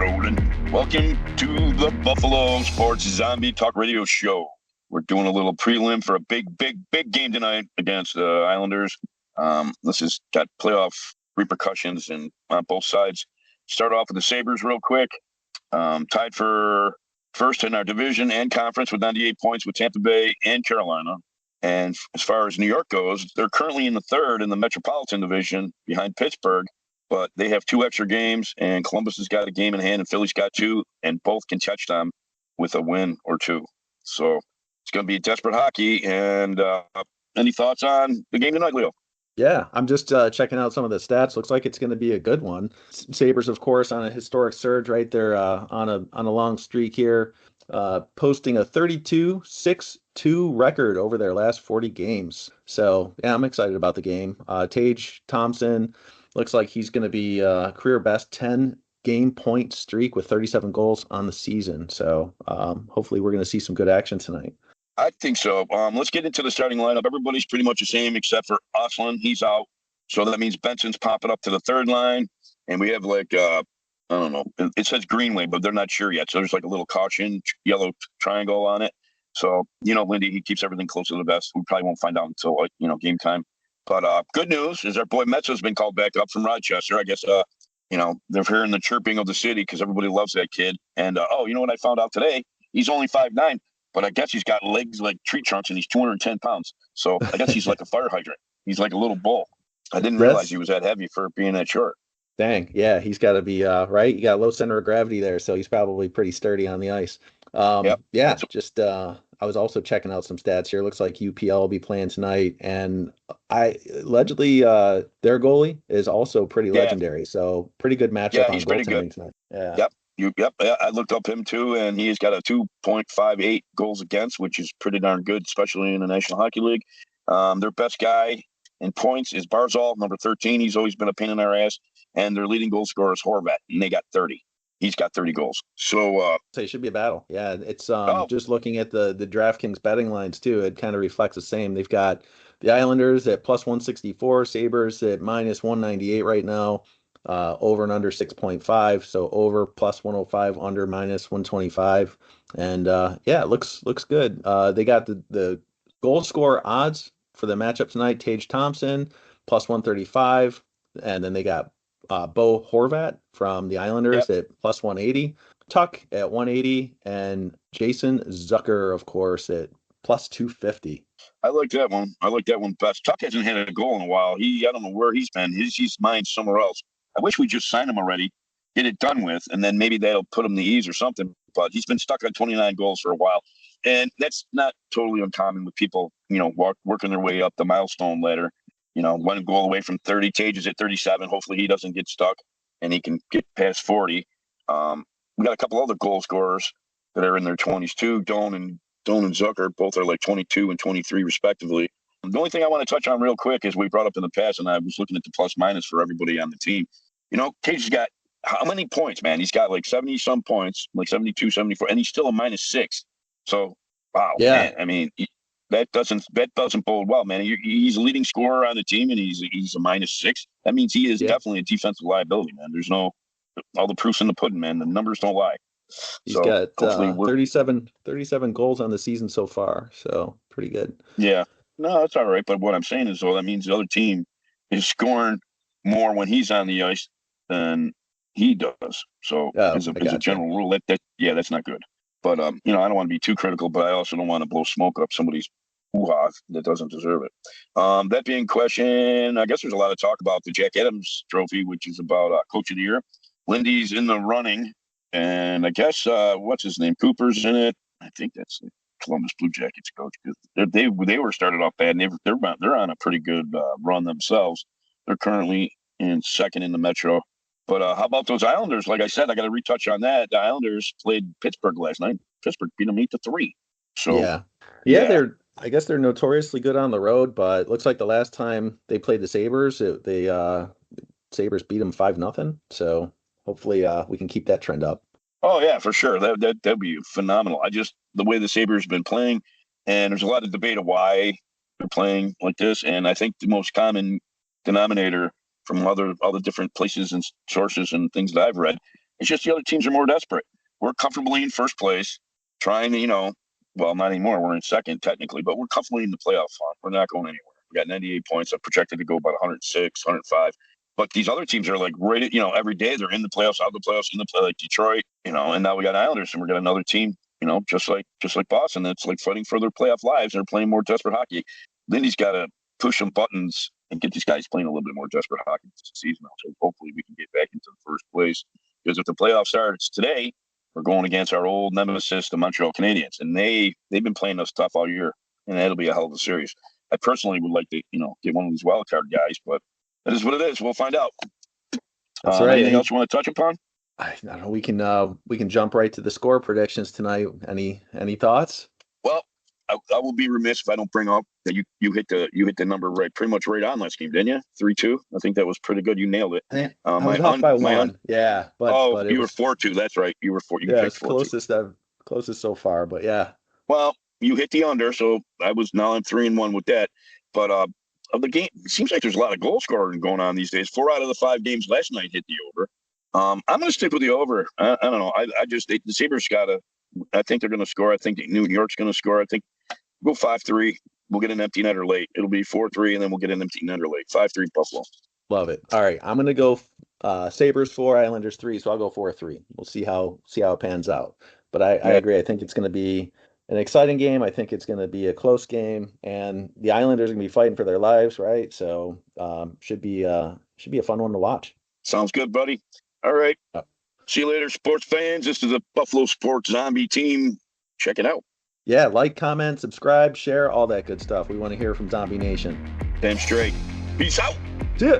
rolling. Welcome to the Buffalo Sports Zombie Talk Radio Show. We're doing a little prelim for a big game tonight against the Islanders. This has got playoff repercussions and on both sides. Start off with the Sabres real quick. Tied for first in our division and conference with 98 points with Tampa Bay and Carolina. And as far as New York goes, they're currently in the third in the Metropolitan Division behind Pittsburgh, but they have 2 extra games, and Columbus has got a game in hand, and Philly's got 2, and both can touch them with a win or 2. So it's going to be desperate hockey. And any thoughts on the game tonight, Leo? Yeah, I'm just checking out some of the stats. Looks like it's going to be a good one. Sabres, of course, on a historic surge right there on a long streak here, posting a 32-6-2 record over their last 40 games. So, yeah, I'm excited about the game. Tage Thompson looks like he's going to be career best 10-game point streak with 37 goals on the season. So, hopefully we're going to see some good action tonight. I think so. Let's get into the starting lineup. Everybody's pretty much the same except for Oslin. He's out. So that means Benson's popping up to the third line. And we have I don't know. It says Greenway, but they're not sure yet. So there's like a little caution yellow triangle on it. So, Lindy, he keeps everything close to the vest. We probably won't find out until, game time. But good news is our boy Metzo's been called back up from Rochester. I guess, they're hearing the chirping of the city because everybody loves that kid. And, you know what I found out today? He's only 5'9", but I guess he's got legs like tree trunks and he's 210 pounds. So I guess he's like a fire hydrant. He's like a little bull. I didn't realize he was that heavy for being that short. Dang. Yeah, he's got to be right. You got a low center of gravity there, so he's probably pretty sturdy on the ice. Yep. Yeah, just I was also checking out some stats here. Looks like UPL will be playing tonight, and allegedly their goalie is also pretty legendary. So pretty good matchup on goaltending tonight. Yeah. Yep. I looked up him too, and he's got a 2.58 goals against, which is pretty darn good, especially in the National Hockey League. Their best guy in points is Barzal, number 13. He's always been a pain in our ass. And their leading goal scorer is Horvat, and they got 30. He's got 30 goals. So it should be a battle. Yeah, it's just looking at the DraftKings betting lines too. It kind of reflects the same. They've got the Islanders at plus 164, Sabres at minus 198 right now. Over and under 6.5, so over plus 105, under minus 125, and it looks good. They got the goal scorer odds for the matchup tonight. Tage Thompson plus 135, and then they got Bo Horvat from the Islanders at plus 180, Tuck at 180, and Jason Zucker, of course, at plus 250. I like that one best. Tuck hasn't had a goal in a while. I don't know where he's been. He's mine somewhere else. I wish we just signed him already, get it done with, and then maybe that'll put him to ease or something. But he's been stuck on 29 goals for a while. And that's not totally uncommon with people, working their way up the milestone ladder. 1 goal away from 30. Tage is at 37. Hopefully he doesn't get stuck and he can get past 40. We got a couple other goal scorers that are in their 20s too. Doan and Zucker, both are like 22 and 23 respectively. The only thing I want to touch on real quick is we brought up in the past, and I was looking at the plus minus for everybody on the team. Tage has got how many points, man? He's got like 70 some points, like 72, 74, and he's still a -6. So, wow, man. I mean, that doesn't bode well, man. He's a leading scorer on the team, and he's a -6. That means he is definitely a defensive liability, man. There's all the proof's in the pudding, man. The numbers don't lie. He's got 37 goals on the season so far, so pretty good. Yeah. No, that's all right. But what I'm saying is, that means the other team is scoring more when he's on the ice than he does. So as a general rule, that's not good. But, I don't want to be too critical, but I also don't want to blow smoke up somebody's hoo-ha that doesn't deserve it. That being question, I guess there's a lot of talk about the Jack Adams Trophy, which is about Coach of the Year. Lindy's in the running, and I guess, what's his name? Cooper's in it. I think that's the Columbus Blue Jackets coach. They were started off bad, and they're on a pretty good run themselves. They're currently in second in the Metro. But how about those Islanders? Like I said, I got to retouch on that. The Islanders played Pittsburgh last night. Pittsburgh beat them 8-3. So I guess they're notoriously good on the road, but it looks like the last time they played the Sabres, Sabres beat them 5-0. So hopefully we can keep that trend up. Oh yeah, for sure. That'd be phenomenal. The way the Sabres have been playing, and there's a lot of debate of why they're playing like this. And I think the most common denominator from other different places and sources and things that I've read It's just the other teams are more desperate. We're comfortably in first place, trying to, well, not anymore. We're in second technically, but we're comfortably in the playoff hunt. We're not going anywhere. We got 98 points. I'm projected to go about 106, 105. But these other teams are like right at, every day they're in the playoffs, out of the playoffs, in the play, like Detroit, and now we got Islanders, and we got another team, just like Boston. That's like fighting for their playoff lives. They're playing more desperate hockey. Lindy's got to push some buttons and get these guys playing a little bit more desperate hockey this season. So hopefully we can get back into the first place. Because if the playoff starts today, we're going against our old nemesis, the Montreal Canadiens, and they've been playing us tough all year, and that'll be a hell of a series. I personally would like to, get one of these wild card guys, but that is what it is. We'll find out. That's right. Anything else you want to touch upon? I don't know. We can jump right to the score predictions tonight. Any thoughts? Well, I will be remiss if I don't bring up that you hit the number right, pretty much right on last game, didn't you? 3-2. I think that was pretty good. You nailed it. I was off by one. Yeah, but you were 4-2. That's right. You were 4. Yeah, it's closest so far. But yeah. Well, you hit the under, so I'm 3-1 with that. But of the game, it seems like there's a lot of goal scoring going on these days. 4 out of the 5 games last night hit the over. I'm going to stick with the over. I don't know. The Sabres I think they're going to score. I think New York's going to score. I think we'll go 5-3. We'll get an empty netter late. It'll be 4-3, and then we'll get an empty netter late. 5-3 Buffalo. Love it. All right, I'm going to go Sabres 4, Islanders 3, so I'll go 4-3. We'll see how it pans out. But I agree. I think it's going to be an exciting game. I think it's going to be a close game, and the Islanders are going to be fighting for their lives, right? So should be a fun one to watch. Sounds good, buddy. All right. See you later, sports fans. This is the Buffalo Sports Zombie team. Check it out. Yeah, like, comment, subscribe, share, all that good stuff. We want to hear from Zombie Nation. Damn straight. Peace out. See ya.